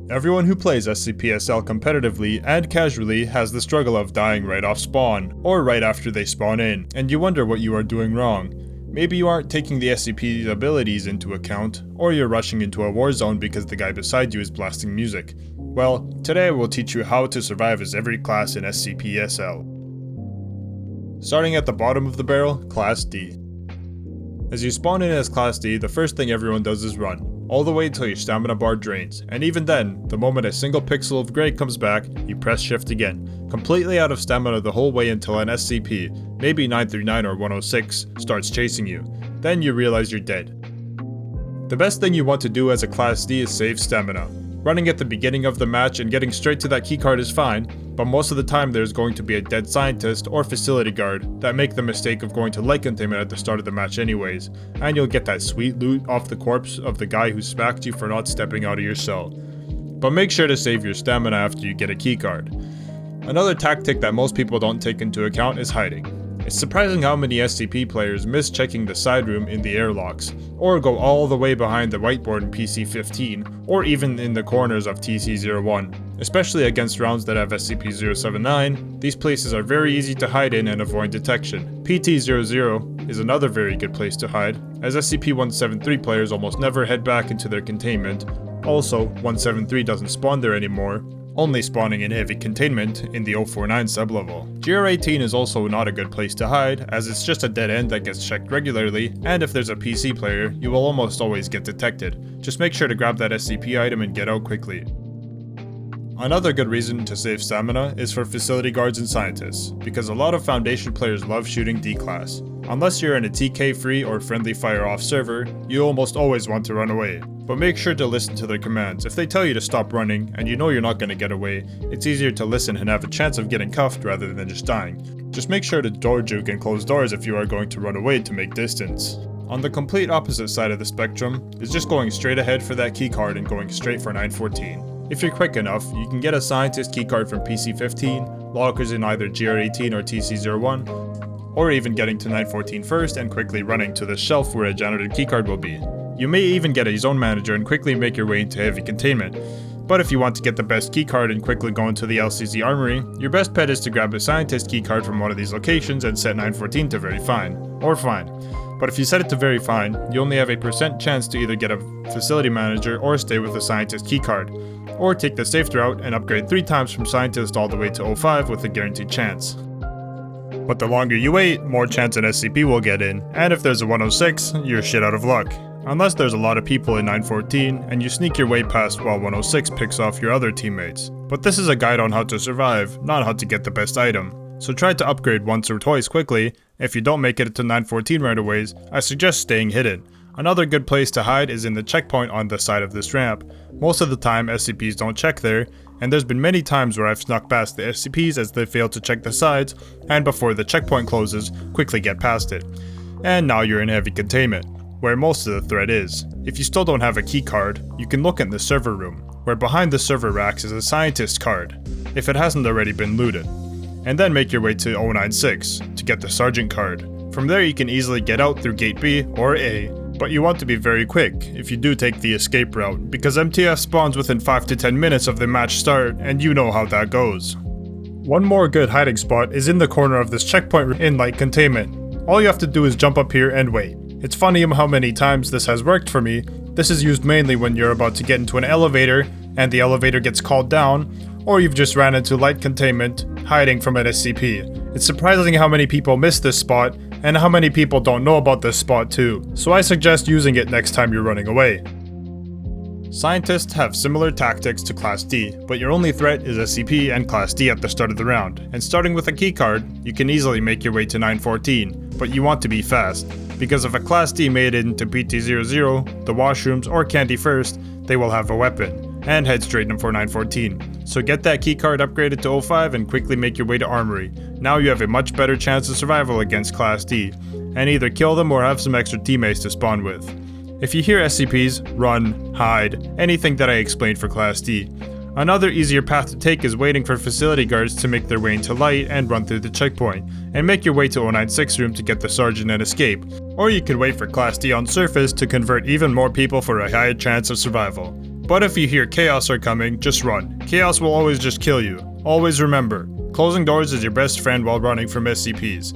Everyone who plays SCP-SL competitively and casually has the struggle of dying right off spawn, or right after they spawn in, and you wonder what you are doing wrong. Maybe you aren't taking the SCP's abilities into account, or you're rushing into a war zone because the guy beside you is blasting music. Well, today I will teach you how to survive as every class in SCP-SL. Starting at the bottom of the barrel, Class D. As you spawn in as Class D, the first thing everyone does is run, all the way until your stamina bar drains, and even then, the moment a single pixel of gray comes back, you press shift again, completely out of stamina the whole way until an SCP, maybe 939 or 106, starts chasing you. Then you realize you're dead. The best thing you want to do as a Class D is save stamina. Running at the beginning of the match and getting straight to that keycard is fine, but most of the time there's going to be a dead scientist or facility guard that make the mistake of going to light containment at the start of the match anyways, and you'll get that sweet loot off the corpse of the guy who smacked you for not stepping out of your cell. But make sure to save your stamina after you get a keycard. Another tactic that most people don't take into account is hiding. It's surprising how many SCP players miss checking the side room in the airlocks, or go all the way behind the whiteboard in PC-15, or even in the corners of TC-01. Especially against rounds that have SCP-079, these places are very easy to hide in and avoid detection. PT-00 is another very good place to hide, as SCP-173 players almost never head back into their containment. Also, 173 doesn't spawn there anymore, only spawning in heavy containment in the 049 sublevel. GR18 is also not a good place to hide, as it's just a dead end that gets checked regularly, and if there's a PC player, you will almost always get detected. Just make sure to grab that SCP item and get out quickly. Another good reason to save stamina is for facility guards and scientists, because a lot of Foundation players love shooting D-Class. Unless you're in a TK-free or friendly fire-off server, you almost always want to run away. But make sure to listen to their commands. If they tell you to stop running, and you know you're not going to get away, it's easier to listen and have a chance of getting cuffed rather than just dying. Just make sure to door juke and close doors if you are going to run away to make distance. On the complete opposite side of the spectrum is just going straight ahead for that keycard and going straight for 914. If you're quick enough, you can get a scientist keycard from PC-15, lockers in either GR18 or TC-01, or even getting to 914 first and quickly running to the shelf where a janitor keycard will be. You may even get a zone manager and quickly make your way into heavy containment. But if you want to get the best keycard and quickly go into the LCZ armory, your best bet is to grab a scientist keycard from one of these locations and set 914 to very fine, or fine. But if you set it to very fine, you only have a % chance to either get a facility manager or stay with a scientist keycard, or take the safe route and upgrade 3 times from scientist all the way to 05 with a guaranteed chance. But the longer you wait, more chance an SCP will get in, and if there's a 106, you're shit out of luck. Unless there's a lot of people in 914 and you sneak your way past while 106 picks off your other teammates. But this is a guide on how to survive, not how to get the best item. So try to upgrade once or twice quickly. If you don't make it to 914 right away, I suggest staying hidden. Another good place to hide is in the checkpoint on the side of this ramp. Most of the time SCPs don't check there, and there's been many times where I've snuck past the SCPs as they fail to check the sides, and before the checkpoint closes, quickly get past it. And now you're in heavy containment, where most of the threat is. If you still don't have a key card, you can look in the server room, where behind the server racks is a scientist card, if it hasn't already been looted. And then make your way to 096 to get the sergeant card. From there you can easily get out through gate B or A, but you want to be very quick if you do take the escape route, because MTF spawns within 5 to 10 minutes of the match start, and you know how that goes. One more good hiding spot is in the corner of this checkpoint in light containment. All you have to do is jump up here and wait. It's funny how many times this has worked for me. This is used mainly when you're about to get into an elevator and the elevator gets called down, or you've just ran into light containment, hiding from an SCP. It's surprising how many people miss this spot, and how many people don't know about this spot too, so I suggest using it next time you're running away. Scientists have similar tactics to Class D, but your only threat is SCP and Class D at the start of the round, and starting with a keycard, you can easily make your way to 914, but you want to be fast, because if a Class D made it into PT-00, the washrooms, or Candy first, they will have a weapon, and head straight in for 914. So get that keycard upgraded to 05 and quickly make your way to Armory. Now you have a much better chance of survival against Class D, and either kill them or have some extra teammates to spawn with. If you hear SCPs, run, hide, anything that I explained for Class D. Another easier path to take is waiting for facility guards to make their way into light and run through the checkpoint, and make your way to 096 room to get the sergeant and escape. Or you could wait for Class D on surface to convert even more people for a higher chance of survival. But if you hear chaos are coming, just run. Chaos will always just kill you. Always remember, closing doors is your best friend while running from SCPs.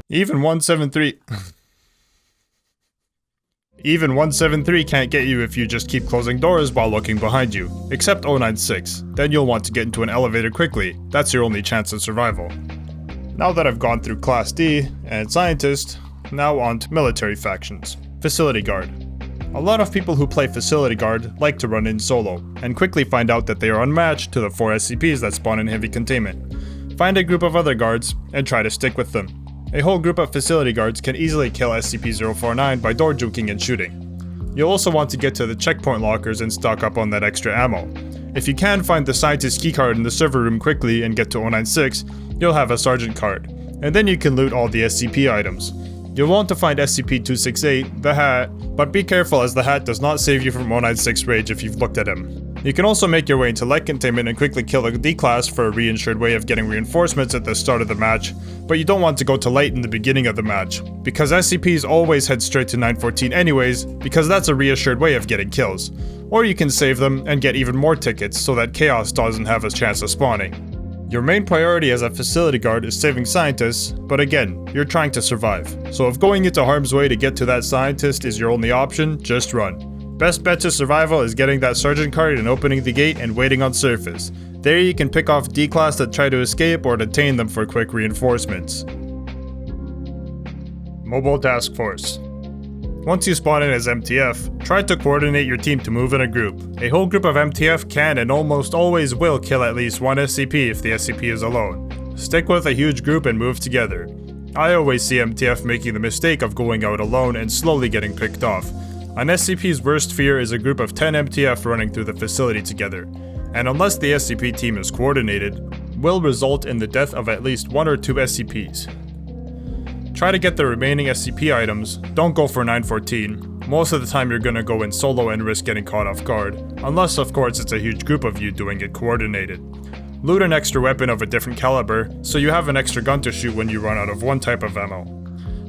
Even 173 can't get you if you just keep closing doors while looking behind you, except 096. Then you'll want to get into an elevator quickly. That's your only chance of survival. Now that I've gone through Class D and Scientist, now on to military factions. Facility Guard. A lot of people who play Facility Guard like to run in solo, and quickly find out that they are unmatched to the 4 SCPs that spawn in heavy containment. Find a group of other guards, and try to stick with them. A whole group of Facility Guards can easily kill SCP-049 by door juking and shooting. You'll also want to get to the checkpoint lockers and stock up on that extra ammo. If you can find the Scientist keycard in the server room quickly and get to 096, you'll have a Sergeant card, and then you can loot all the SCP items. You'll want to find SCP-268, the hat, but be careful as the hat does not save you from 096 rage if you've looked at him. You can also make your way into light containment and quickly kill the D-class for a reinsured way of getting reinforcements at the start of the match, but you don't want to go to light in the beginning of the match, because SCPs always head straight to 914 anyways, because that's a reassured way of getting kills. Or you can save them and get even more tickets so that Chaos doesn't have a chance of spawning. Your main priority as a Facility Guard is saving Scientists, but again, you're trying to survive. So if going into harm's way to get to that Scientist is your only option, just run. Best bet to survival is getting that Sergeant card and opening the gate and waiting on surface. There you can pick off D-class that try to escape or detain them for quick reinforcements. Mobile Task Force. Once you spawn in as MTF, try to coordinate your team to move in a group. A whole group of MTF can and almost always will kill at least one SCP if the SCP is alone. Stick with a huge group and move together. I always see MTF making the mistake of going out alone and slowly getting picked off. An SCP's worst fear is a group of 10 MTF running through the facility together, and unless the SCP team is coordinated, will result in the death of at least 1 or 2 SCPs. Try to get the remaining SCP items, don't go for 914, most of the time you're gonna go in solo and risk getting caught off guard, unless of course it's a huge group of you doing it coordinated. Loot an extra weapon of a different caliber, so you have an extra gun to shoot when you run out of one type of ammo.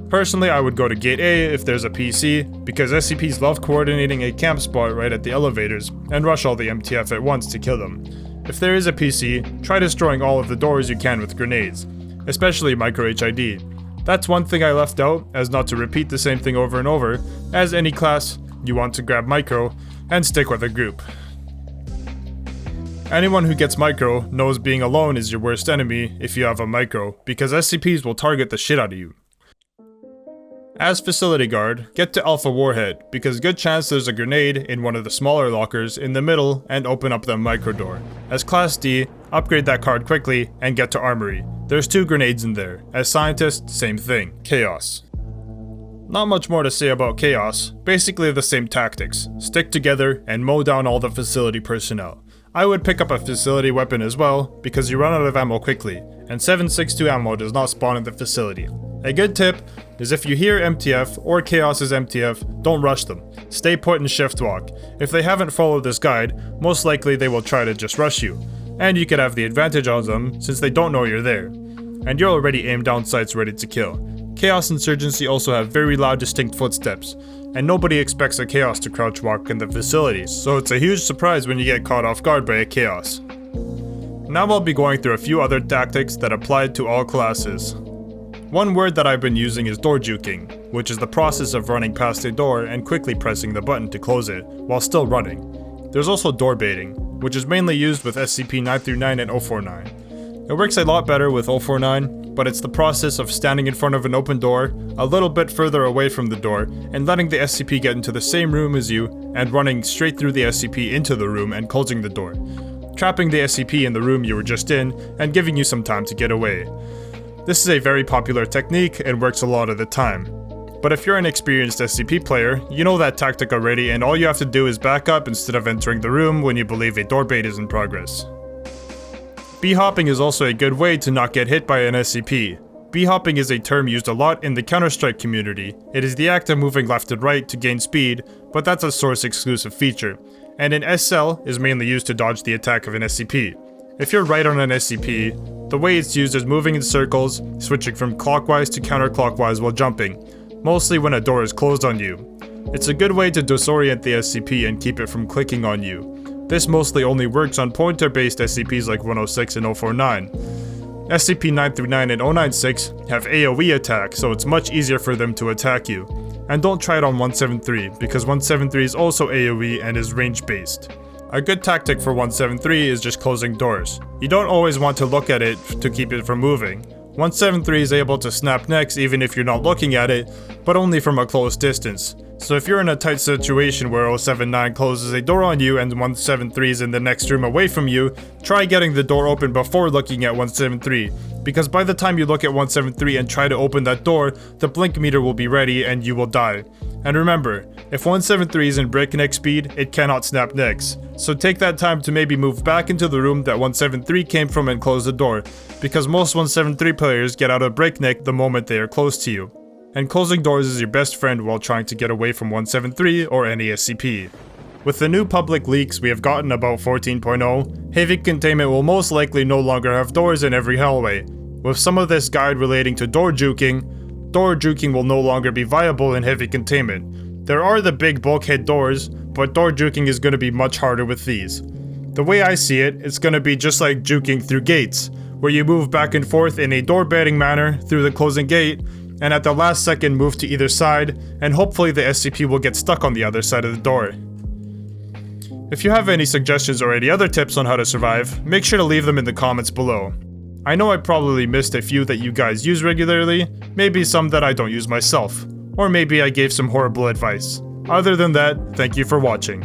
Personally, I would go to Gate A if there's a PC, because SCPs love coordinating a camp spot right at the elevators, and rush all the MTF at once to kill them. If there is a PC, try destroying all of the doors you can with grenades, especially micro HID. That's one thing I left out, as not to repeat the same thing over and over, as any class, you want to grab micro, and stick with a group. Anyone who gets micro knows being alone is your worst enemy if you have a micro, because SCPs will target the shit out of you. As Facility Guard, get to Alpha Warhead, because good chance there's a grenade in one of the smaller lockers in the middle and open up the micro door. As Class D, upgrade that card quickly and get to Armory. There's 2 grenades in there. As Scientist, same thing. Chaos. Not much more to say about Chaos, basically the same tactics. Stick together and mow down all the facility personnel. I would pick up a facility weapon as well, because you run out of ammo quickly, and 7.62 ammo does not spawn in the facility. A good tip is if you hear MTF or Chaos's MTF, don't rush them. Stay put and shift walk. If they haven't followed this guide, most likely they will try to just rush you, and you could have the advantage on them since they don't know you're there. And you're already aimed down sights ready to kill. Chaos Insurgency also have very loud distinct footsteps, and nobody expects a Chaos to crouch walk in the facilities, so it's a huge surprise when you get caught off guard by a Chaos. Now I'll be going through a few other tactics that apply to all classes. One word that I've been using is door juking, which is the process of running past a door and quickly pressing the button to close it, while still running. There's also door baiting, which is mainly used with SCP-939 and 049. It works a lot better with 049, but it's the process of standing in front of an open door, a little bit further away from the door, and letting the SCP get into the same room as you, and running straight through the SCP into the room and closing the door. Trapping the SCP in the room you were just in, and giving you some time to get away. This is a very popular technique and works a lot of the time. But if you're an experienced SCP player, you know that tactic already and all you have to do is back up instead of entering the room when you believe a door bait is in progress. B-hopping is also a good way to not get hit by an SCP. B-hopping is a term used a lot in the Counter-Strike community. It is the act of moving left and right to gain speed, but that's a source exclusive feature. And in SL is mainly used to dodge the attack of an SCP. If you're right on an SCP, the way it's used is moving in circles, switching from clockwise to counterclockwise while jumping, mostly when a door is closed on you. It's a good way to disorient the SCP and keep it from clicking on you. This mostly only works on pointer-based SCPs like 106 and 049. SCP-939 and 096 have AoE attack, so it's much easier for them to attack you. And don't try it on 173, because 173 is also AoE and is range-based. A good tactic for 173 is just closing doors. You don't always want to look at it to keep it from moving. 173 is able to snap necks even if you're not looking at it, but only from a close distance. So if you're in a tight situation where 079 closes a door on you and 173 is in the next room away from you, try getting the door open before looking at 173, because by the time you look at 173 and try to open that door, the blink meter will be ready and you will die. And remember, if 173 is in breakneck speed, it cannot snap necks. So take that time to maybe move back into the room that 173 came from and close the door, because most 173 players get out of breakneck the moment they are close to you. And closing doors is your best friend while trying to get away from 173 or any SCP. With the new public leaks we have gotten about 14.0, heavy containment will most likely no longer have doors in every hallway. With some of this guide relating to door juking will no longer be viable in heavy containment. There are the big bulkhead doors, but door juking is going to be much harder with these. The way I see it, it's going to be just like juking through gates, where you move back and forth in a door-bending manner through the closing gate, and at the last second move to either side, and hopefully the SCP will get stuck on the other side of the door. If you have any suggestions or any other tips on how to survive, make sure to leave them in the comments below. I know I probably missed a few that you guys use regularly, maybe some that I don't use myself, or maybe I gave some horrible advice. Other than that, thank you for watching.